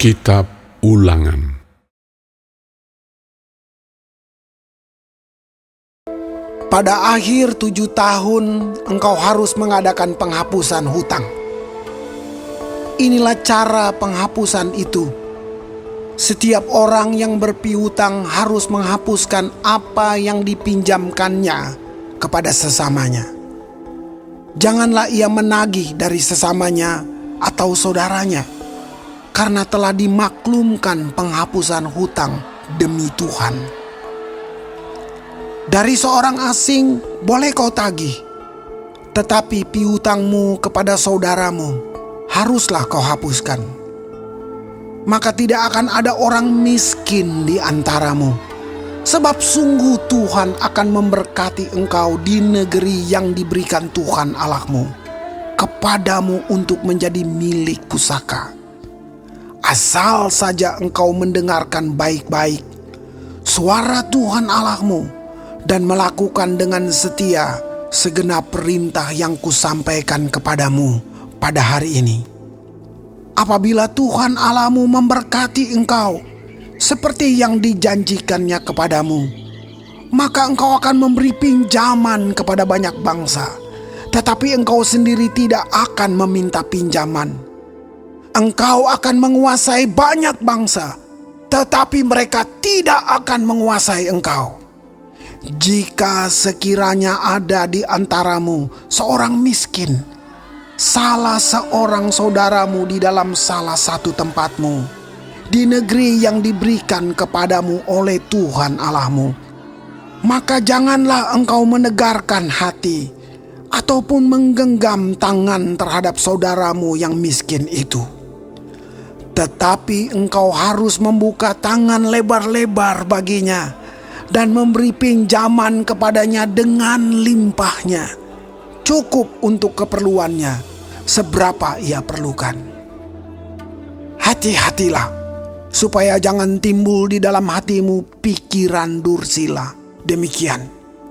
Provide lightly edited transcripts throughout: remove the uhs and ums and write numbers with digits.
Kitab Ulangan. Pada akhir 7 tahun engkau harus mengadakan penghapusan hutang. Inilah cara penghapusan itu. Setiap orang yang berpiutang harus menghapuskan apa yang dipinjamkannya kepada sesamanya. Janganlah ia menagih dari sesamanya atau saudaranya, karena telah dimaklumkan penghapusan hutang demi Tuhan. Dari seorang asing boleh kau tagih, tetapi piutangmu kepada saudaramu haruslah kau hapuskan. Maka tidak akan ada orang miskin di antaramu, sebab sungguh Tuhan akan memberkati engkau di negeri yang diberikan Tuhan Allahmu kepadamu untuk menjadi milik pusaka. Asal saja engkau mendengarkan baik-baik suara Tuhan Allahmu dan melakukan dengan setia segenap perintah yang kusampaikan kepadamu pada hari ini. Apabila Tuhan Allahmu memberkati engkau seperti yang dijanjikannya kepadamu, maka engkau akan memberi pinjaman kepada banyak bangsa, tetapi engkau sendiri tidak akan meminta pinjaman. Engkau akan menguasai banyak bangsa, tetapi mereka tidak akan menguasai engkau. Jika sekiranya ada di antaramu seorang miskin, salah seorang saudaramu di dalam salah satu tempatmu, di negeri yang diberikan kepadamu oleh Tuhan Allahmu, maka janganlah engkau menegarkan hati ataupun menggenggam tangan terhadap saudaramu yang miskin itu. Tetapi engkau harus membuka tangan lebar-lebar baginya dan memberi pinjaman kepadanya dengan limpahnya, cukup untuk keperluannya seberapa ia perlukan. Hati-hatilah supaya jangan timbul di dalam hatimu pikiran dursila. Demikian,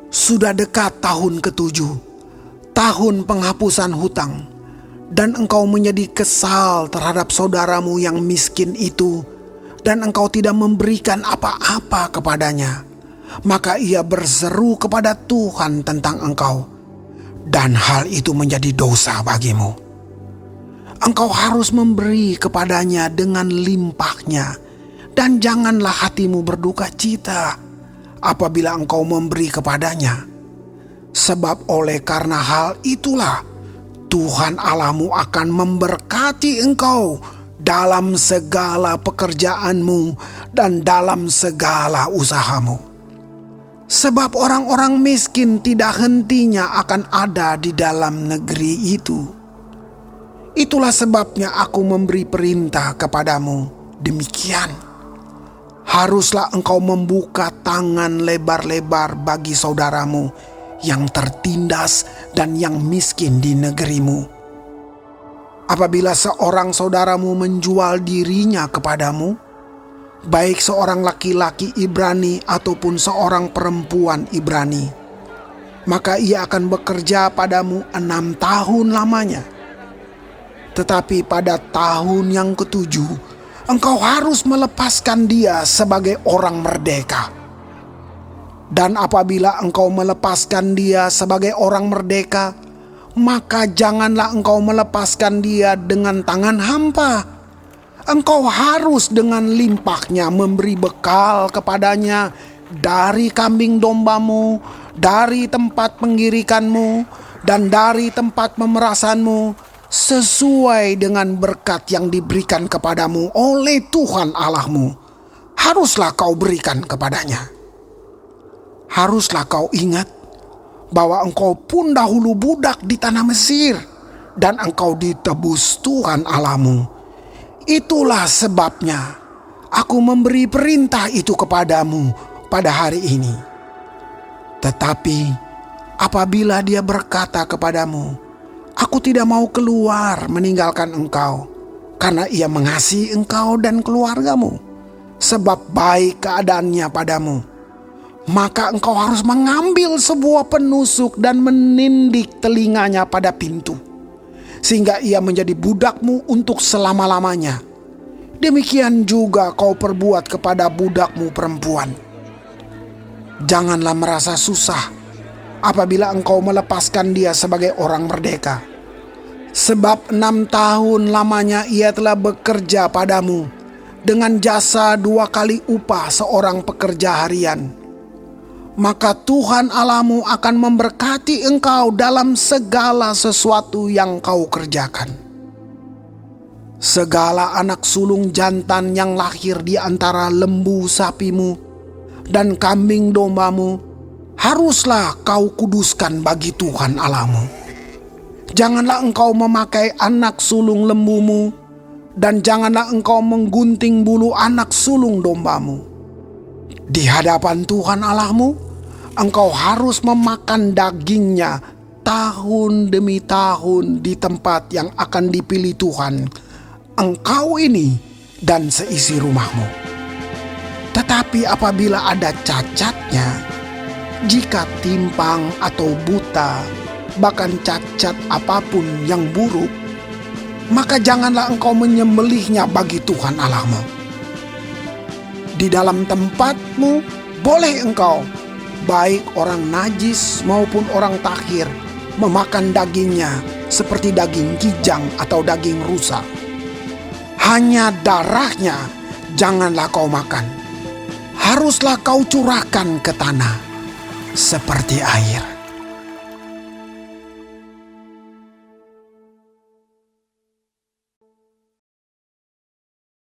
sudah dekat tahun ke-7, tahun penghapusan hutang, dan engkau menjadi kesal terhadap saudaramu yang miskin itu, dan engkau tidak memberikan apa-apa kepadanya. Maka ia berseru kepada Tuhan tentang engkau, dan hal itu menjadi dosa bagimu. Engkau harus memberi kepadanya dengan limpahnya, dan janganlah hatimu berduka cita apabila engkau memberi kepadanya. Sebab oleh karena hal itulah Tuhan Allahmu akan memberkati engkau dalam segala pekerjaanmu dan dalam segala usahamu. Sebab orang-orang miskin tidak hentinya akan ada di dalam negeri itu. Itulah sebabnya aku memberi perintah kepadamu demikian. Haruslah engkau membuka tangan lebar-lebar bagi saudaramu yang tertindas dan yang miskin di negerimu. Apabila seorang saudaramu menjual dirinya kepadamu, baik seorang laki-laki Ibrani ataupun seorang perempuan Ibrani, maka ia akan bekerja padamu 6 tahun lamanya. Tetapi pada tahun yang ke-7, engkau harus melepaskan dia sebagai orang merdeka. Dan apabila engkau melepaskan dia sebagai orang merdeka, maka janganlah engkau melepaskan dia dengan tangan hampa. Engkau harus dengan limpahnya memberi bekal kepadanya dari kambing dombamu, dari tempat penggirikanmu, dan dari tempat pemerasanmu, sesuai dengan berkat yang diberikan kepadamu oleh Tuhan Allahmu. Haruslah kau berikan kepadanya. Haruslah kau ingat bahwa engkau pun dahulu budak di tanah Mesir, dan engkau ditebus Tuhan Allahmu. Itulah sebabnya aku memberi perintah itu kepadamu pada hari ini. Tetapi apabila dia berkata kepadamu, aku tidak mau keluar meninggalkan engkau, karena ia mengasihi engkau dan keluargamu, sebab baik keadaannya padamu, maka engkau harus mengambil sebuah penusuk dan menindik telinganya pada pintu, sehingga ia menjadi budakmu untuk selama-lamanya. Demikian juga kau perbuat kepada budakmu perempuan. Janganlah merasa susah apabila engkau melepaskan dia sebagai orang merdeka. Sebab 6 tahun lamanya ia telah bekerja padamu dengan jasa 2 kali upah seorang pekerja harian. Maka Tuhan Allahmu akan memberkati engkau dalam segala sesuatu yang kau kerjakan. Segala anak sulung jantan yang lahir di antara lembu sapimu dan kambing dombamu haruslah kau kuduskan bagi Tuhan Allahmu. Janganlah engkau memakai anak sulung lembumu, dan janganlah engkau menggunting bulu anak sulung dombamu. Di hadapan Tuhan Allahmu, engkau harus memakan dagingnya tahun demi tahun di tempat yang akan dipilih Tuhan, engkau ini dan seisi rumahmu. Tetapi apabila ada cacatnya, jika timpang atau buta, bahkan cacat apapun yang buruk, maka janganlah engkau menyembelihnya bagi Tuhan Allahmu. Di dalam tempatmu boleh engkau, baik orang najis maupun orang tahir, memakan dagingnya seperti daging kijang atau daging rusa. Hanya darahnya janganlah kau makan. Haruslah kau curahkan ke tanah seperti air.